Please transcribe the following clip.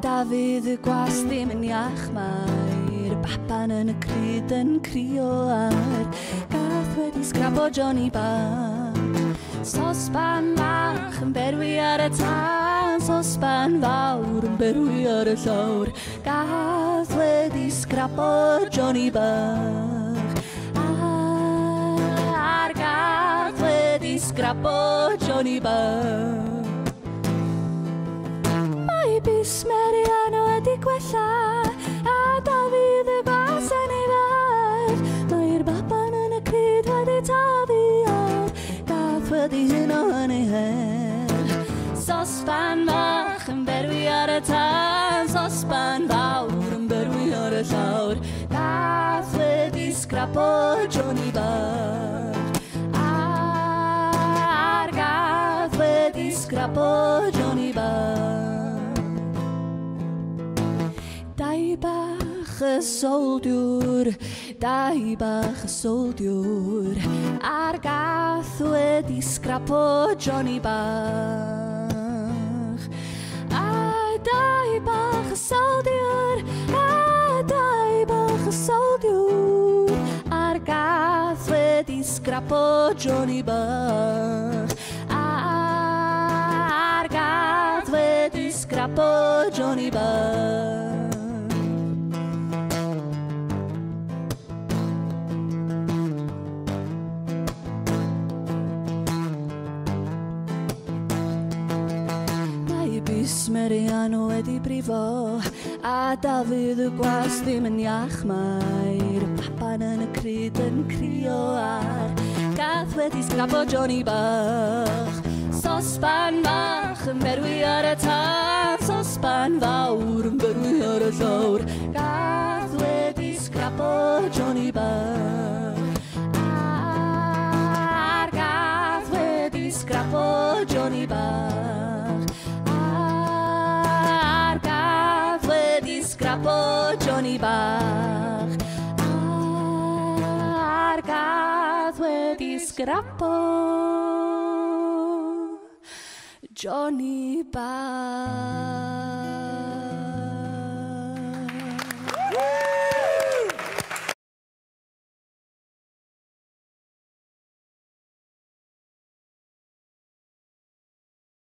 Dafydd y gwas ddim yn iach, mae'r baban yn y cryd yn crio ar gath wedi sgrabo Johnny bach. Sosban bach yn berwi ar y tân, sosban fawr yn berwi ar y llawr, gath wedi sgrabo Johnny bach. Ar gath wedi sgrabo Johnny bach. Mae Bismeriano wedi gwella, a Dafydd y gwas yn ei fath. Mae'r baban yn y cryd wedi toddi ar gath wedi huno yn ei her. Sosban bach yn berwi ar y tân, sosban fawr yn berwi ar y llawr, gath wedi sgrabo Johnny bach. Ar gath wedi sgrabo Johnny bach. Dau bach y soldiwr, dau bach y soldiwr, ar gath wedi sgrabo Johnny bach. A dau bach y soldiwr, a dau bach y soldiwr, ar gath wedi sgrabo Johnny bach. Ar gath wedi sgrabo Johnny bach. Bismeriano wedi brifo, a Dafydd y gwas ddim yn iach, mae'r baban yn y cryd yn crio ar gath wedi sgrabo Johnny bach. Sosban bach yn berwi ar y tân, sosban fawr yn berwi ar y llawr, gath wedi sgrabo Johnny bach. Ar gath wedi sgrabo Johnny bach. Sgrabo Johnny bach. Ar gath wedi sgrabo Johnny bach.